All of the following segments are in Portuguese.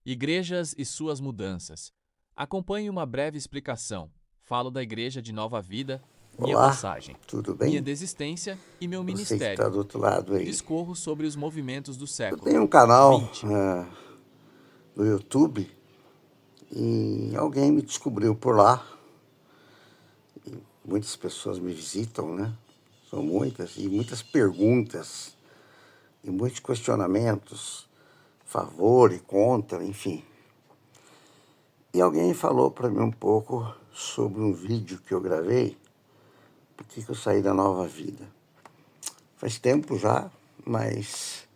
Igrejas e suas mudanças. Acompanhe uma breve explicação. Falo da Igreja de Nova Vida, minha Olá, passagem, tudo minha bem? desistência e meu Você que está ministério. do outro lado aí. Discorro sobre os movimentos do Eu século tenho um canal XX. no YouTube e alguém me descobriu por lá. Muitas pessoas me visitam, né? São muitas, e muitas perguntas, e muitos questionamentos, favor e contra, enfim. E alguém falou para mim um pouco sobre um vídeo que eu gravei, por que eu saí da Nova Vida. Faz tempo já, mas...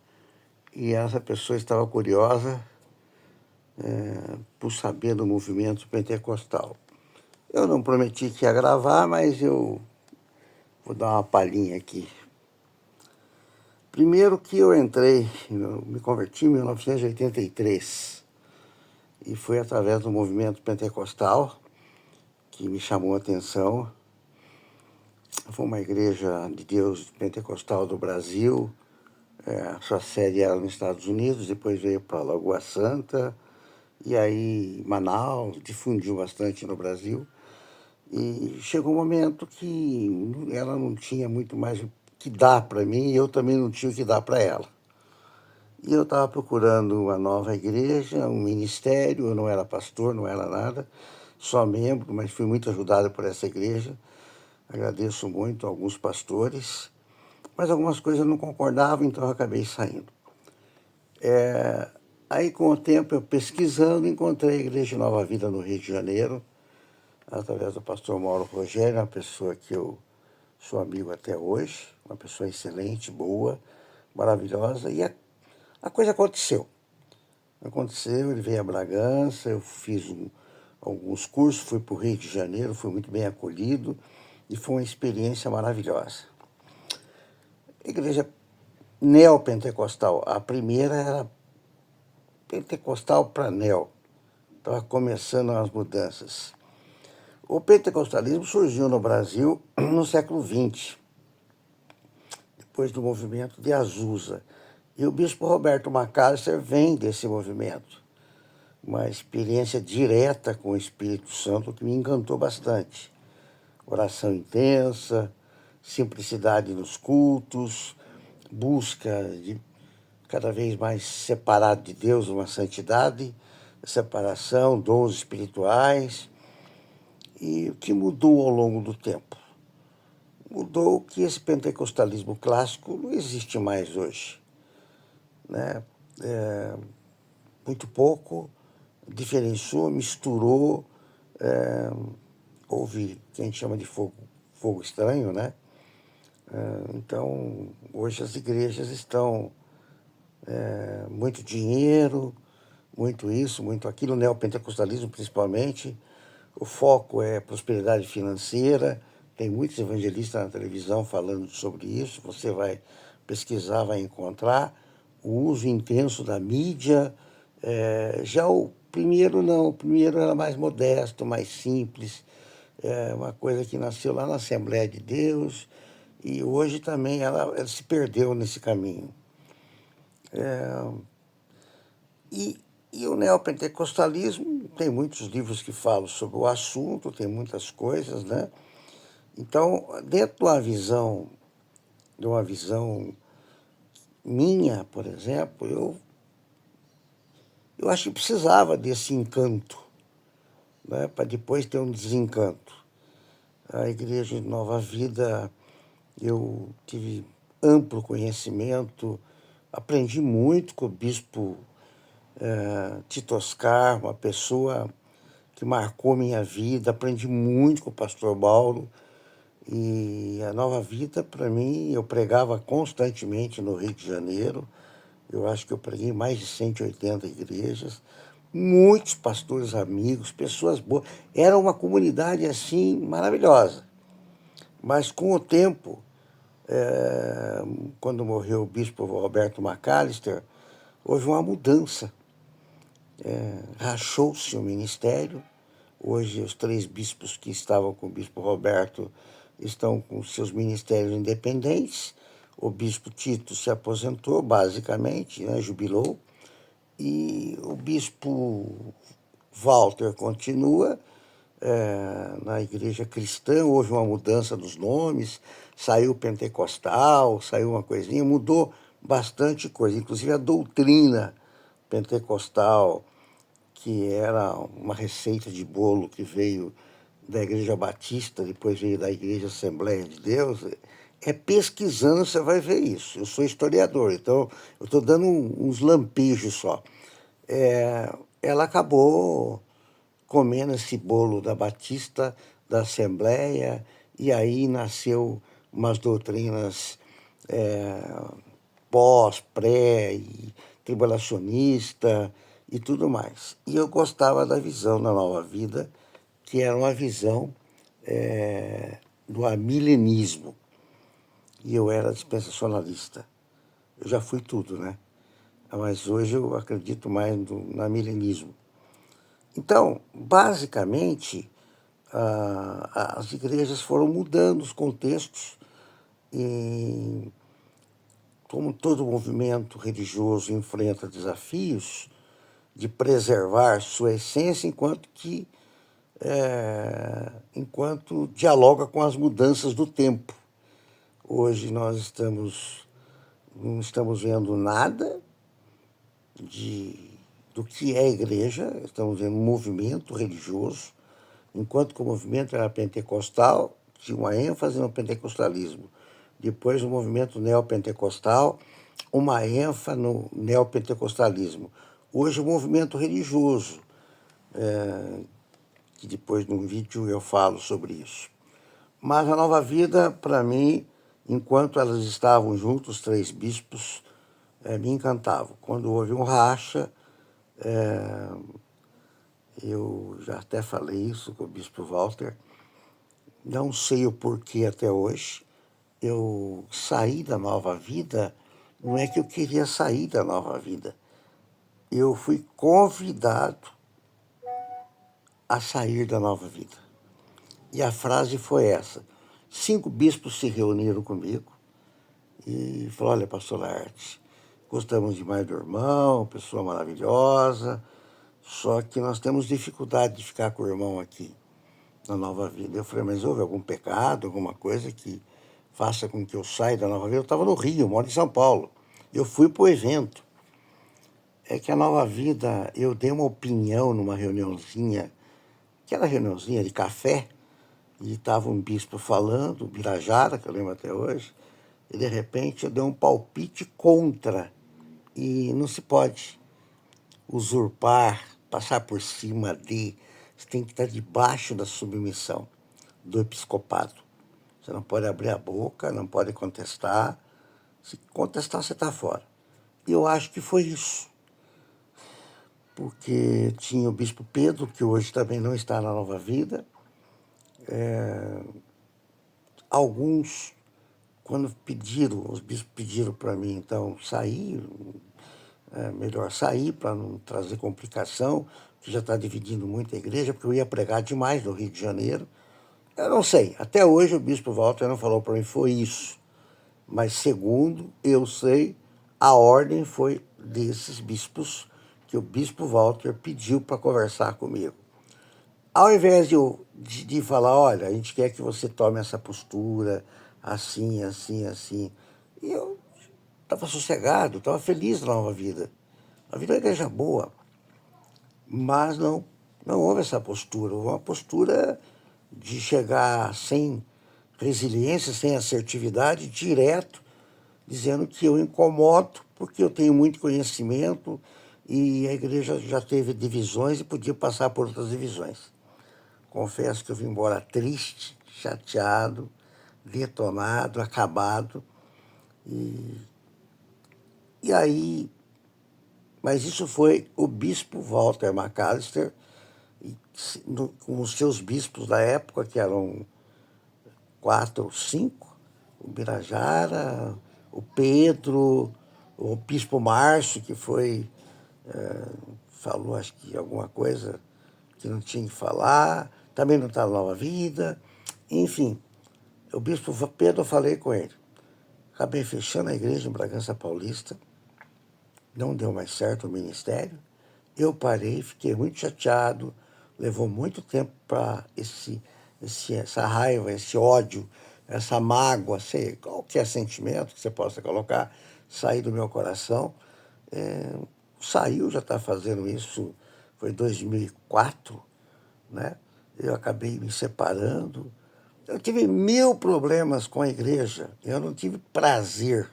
E essa pessoa estava curiosa por saber do movimento pentecostal. Eu não prometi que ia gravar, mas eu vou dar uma palhinha aqui. Primeiro que eu me converti em 1983 e foi através do movimento pentecostal que me chamou a atenção. Foi uma igreja de Deus pentecostal do Brasil, sua sede era nos Estados Unidos, depois veio para Lagoa Santa, e aí Manaus, difundiu bastante no Brasil. E chegou um momento que ela não tinha muito mais o que dar para mim e eu também não tinha o que dar para ela. E eu estava procurando uma nova igreja, um ministério, eu não era pastor, não era nada, só membro, mas fui muito ajudado por essa igreja. Agradeço muito a alguns pastores, mas algumas coisas eu não concordava, então eu acabei saindo. Aí, com o tempo, eu pesquisando, encontrei a Igreja Nova Vida no Rio de Janeiro, através do pastor Mauro Rogério, uma pessoa que eu sou amigo até hoje, uma pessoa excelente, boa, maravilhosa, e a coisa aconteceu. Aconteceu, ele veio a Bragança, eu fiz alguns cursos, fui para o Rio de Janeiro, fui muito bem acolhido, e foi uma experiência maravilhosa. A igreja neopentecostal, a primeira era pentecostal para neo, estava começando as mudanças. O pentecostalismo surgiu no Brasil no século XX, depois do movimento de Azusa. E o bispo Roberto Macalester vem desse movimento. Uma experiência direta com o Espírito Santo que me encantou bastante. Oração intensa, simplicidade nos cultos, busca de cada vez mais separado de Deus, uma santidade, separação, dons espirituais. E o que mudou ao longo do tempo? Mudou que esse pentecostalismo clássico não existe mais hoje, né? Muito pouco, diferenciou, misturou, houve o que a gente chama de fogo estranho, né? Então, hoje as igrejas estão muito dinheiro, muito isso, muito aquilo, o neopentecostalismo principalmente. O foco é prosperidade financeira, tem muitos evangelistas na televisão falando sobre isso, você vai pesquisar, vai encontrar o uso intenso da mídia. Já o primeiro não, o primeiro era mais modesto, mais simples, uma coisa que nasceu lá na Assembleia de Deus e hoje também ela se perdeu nesse caminho. E, e o neopentecostalismo, tem muitos livros que falam sobre o assunto, tem muitas coisas, né? Então, dentro de uma visão minha, por exemplo, eu acho que precisava desse encanto, né, para depois ter um desencanto. A Igreja de Nova Vida, eu tive amplo conhecimento, aprendi muito com o bispo Tito Oscar, uma pessoa que marcou minha vida, aprendi muito com o pastor Paulo. E a Nova Vida, para mim, eu pregava constantemente no Rio de Janeiro. Eu acho que eu preguei em mais de 180 igrejas. Muitos pastores amigos, pessoas boas. Era uma comunidade, assim, maravilhosa. Mas, com o tempo, quando morreu o bispo Roberto Macalester, houve uma mudança. Rachou-se o ministério. Hoje, os 3 bispos que estavam com o bispo Roberto estão com seus ministérios independentes. O bispo Tito se aposentou, basicamente, né, jubilou. E o bispo Walter continua na igreja cristã, houve uma mudança dos nomes, saiu pentecostal, saiu uma coisinha, mudou bastante coisa, inclusive a doutrina pentecostal, que era uma receita de bolo que veio da Igreja Batista, depois veio da Igreja Assembleia de Deus. Pesquisando você vai ver isso. Eu sou historiador, então eu estou dando uns lampejos só. Ela acabou comendo esse bolo da Batista, da Assembleia, e aí nasceu umas doutrinas pós, pré, e tribulacionista e tudo mais. E eu gostava da visão da Nova Vida, que era uma visão do amilenismo. E eu era dispensacionalista. Eu já fui tudo, né? Mas hoje eu acredito mais no amilenismo. Então, basicamente, as igrejas foram mudando os contextos e, como todo movimento religioso enfrenta desafios de preservar sua essência enquanto dialoga com as mudanças do tempo. Hoje nós não estamos vendo nada do que é a igreja, estamos vendo um movimento religioso, enquanto que o movimento era pentecostal, tinha uma ênfase no pentecostalismo. Depois o movimento neopentecostal, uma ênfase no neopentecostalismo. Hoje o movimento religioso, que depois num vídeo eu falo sobre isso. Mas a Nova Vida, para mim, enquanto elas estavam juntos, os três bispos, me encantavam. Quando houve um racha, eu já até falei isso com o bispo Walter, não sei o porquê até hoje, eu saí da Nova Vida, não é que eu queria sair da Nova Vida, eu fui convidado a sair da Nova Vida. E a frase foi essa: 5 bispos se reuniram comigo e falaram: olha, pastor Laerte, gostamos demais do irmão, pessoa maravilhosa, só que nós temos dificuldade de ficar com o irmão aqui na Nova Vida. Eu falei: mas houve algum pecado, alguma coisa que faça com que eu saia da Nova Vida? Eu estava no Rio, eu moro em São Paulo. Eu fui para o evento. É que a Nova Vida, eu dei uma opinião numa reuniãozinha, aquela reuniãozinha de café, e estava um bispo falando, o Birajara, que eu lembro até hoje, e de repente eu dei um palpite contra. E não se pode usurpar, passar por cima de. Você tem que estar debaixo da submissão do episcopado. Você não pode abrir a boca, não pode contestar. Se contestar, você está fora. E eu acho que foi isso. Porque tinha o bispo Pedro, que hoje também não está na Nova Vida. Alguns, quando os bispos pediram para mim, então, sair, melhor sair para não trazer complicação, que já está dividindo muito a igreja, porque eu ia pregar demais no Rio de Janeiro. Eu não sei, até hoje o bispo Walter não falou para mim, foi isso. Mas segundo eu sei, a ordem foi desses bispos que o bispo Walter pediu para conversar comigo. Ao invés de falar, olha, a gente quer que você tome essa postura, assim, assim, assim. E eu estava sossegado, estava feliz na Nova Vida. A vida é uma igreja boa. Mas não houve essa postura. Houve uma postura de chegar sem resiliência, sem assertividade, direto, dizendo que eu incomodo porque eu tenho muito conhecimento e a igreja já teve divisões e podia passar por outras divisões. Confesso que eu vim embora triste, chateado, detonado, acabado. E aí, mas isso foi o bispo Walter McAllister, com os seus bispos da época, que eram 4 ou 5, o Birajara, o Pedro, o bispo Márcio, que falou, acho que alguma coisa que não tinha que falar, também não está na Nova Vida. Enfim, o bispo Pedro, eu falei com ele. Acabei fechando a igreja em Bragança Paulista. não deu mais certo o ministério. Eu parei, fiquei muito chateado, levou muito tempo para essa raiva, esse ódio, essa mágoa, sei, qualquer sentimento que você possa colocar, sair do meu coração. Saiu, já está fazendo isso, foi em 2004, né? Eu acabei me separando. Eu tive 1000 problemas com a igreja, eu não tive prazer.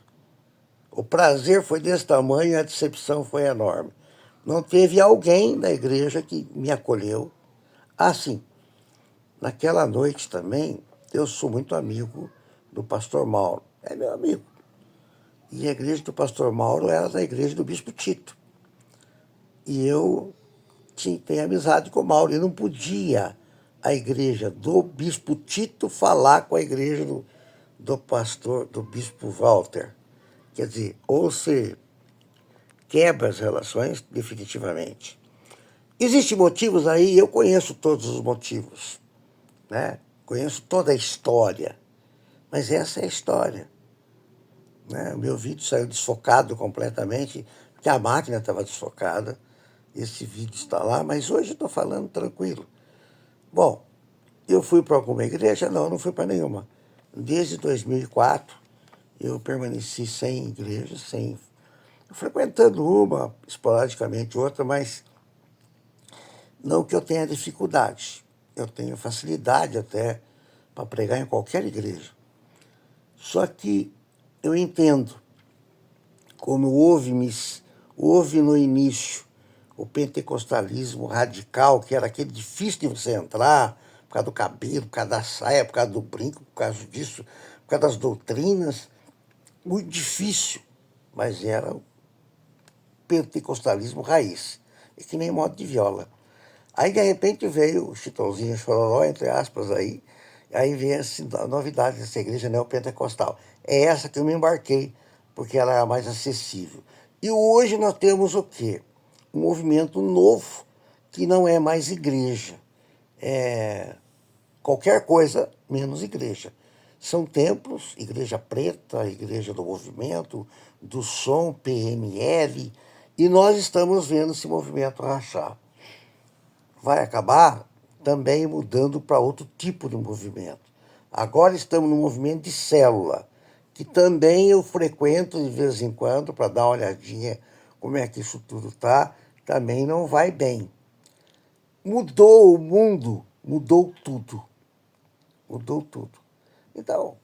O prazer foi desse tamanho e a decepção foi enorme. Não teve alguém da igreja que me acolheu. Ah, sim, naquela noite também, eu sou muito amigo do pastor Mauro. É meu amigo. E a igreja do pastor Mauro era da igreja do bispo Tito. E eu tenho amizade com o Mauro. E não podia a igreja do bispo Tito falar com a igreja do bispo Walter. Quer dizer, ou se quebra as relações definitivamente. Existem motivos aí, eu conheço todos os motivos, né? Conheço toda a história, mas essa é a história. Né? O meu vídeo saiu desfocado completamente, porque a máquina estava desfocada. Esse vídeo está lá, mas hoje eu estou falando tranquilo. Bom, eu fui para alguma igreja? Não, não fui para nenhuma. Desde 2004, eu permaneci sem igreja, frequentando uma, esporadicamente outra, mas não que eu tenha dificuldade. Eu tenho facilidade até para pregar em qualquer igreja. Só que eu entendo como houve no início o pentecostalismo radical, que era aquele difícil de você entrar, por causa do cabelo, por causa da saia, por causa do brinco, por causa disso, por causa das doutrinas. Muito difícil, mas era o pentecostalismo raiz. É que nem modo de viola. Aí, de repente, veio o Chitãozinho Chororó, entre aspas, aí veio a novidade dessa igreja neopentecostal. É essa que eu me embarquei, porque ela era mais acessível. E hoje nós temos o quê? Um movimento novo, que não é mais igreja. É qualquer coisa menos igreja. São templos, Igreja Preta, Igreja do Movimento, do Som, PML, e nós estamos vendo esse movimento rachar. Vai acabar também mudando para outro tipo de movimento. Agora estamos no movimento de célula, que também eu frequento de vez em quando para dar uma olhadinha como é que isso tudo está. Também não vai bem. Mudou o mundo, mudou tudo. Mudou tudo. Então,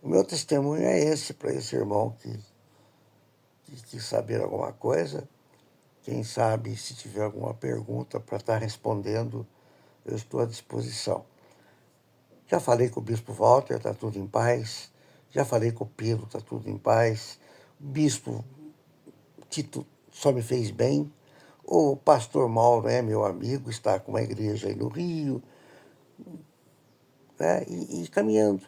o meu testemunho é esse para esse irmão que quis saber alguma coisa. Quem sabe, se tiver alguma pergunta para estar respondendo, eu estou à disposição. Já falei com o bispo Walter, está tudo em paz. Já falei com o Pedro, está tudo em paz. O bispo Tito só me fez bem. O pastor Mauro é meu amigo, está com uma igreja aí no Rio, né? E caminhando.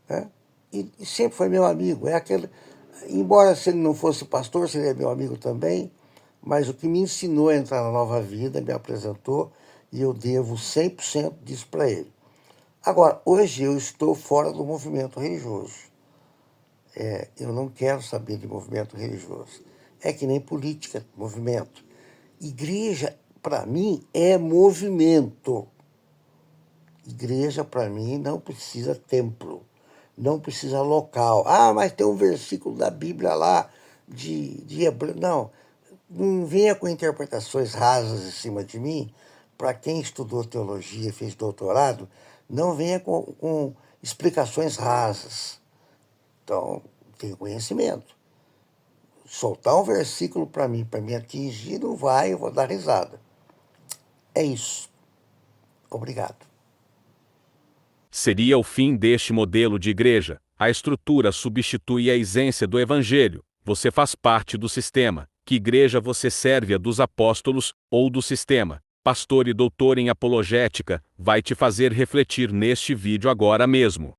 Né? E sempre foi meu amigo. Embora se ele não fosse pastor, seria meu amigo também, mas o que me ensinou a entrar na nova vida, me apresentou, e eu devo 100% disso para ele. Agora, hoje eu estou fora do movimento religioso. Eu não quero saber de movimento religioso. É que nem política, movimento. Igreja, para mim, é movimento. Igreja, para mim, não precisa templo, não precisa local. Ah, mas tem um versículo da Bíblia lá de Hebreu. Não venha com interpretações rasas em cima de mim. Para quem estudou teologia e fez doutorado, não venha com explicações rasas. Então, tenho conhecimento. Soltar um versículo para mim atingir, não vai, eu vou dar risada. É isso. Obrigado. Seria o fim deste modelo de igreja. A estrutura substitui a essência do evangelho. Você faz parte do sistema. Que igreja você serve, a dos apóstolos ou do sistema? Pastor e doutor em apologética vai te fazer refletir neste vídeo agora mesmo.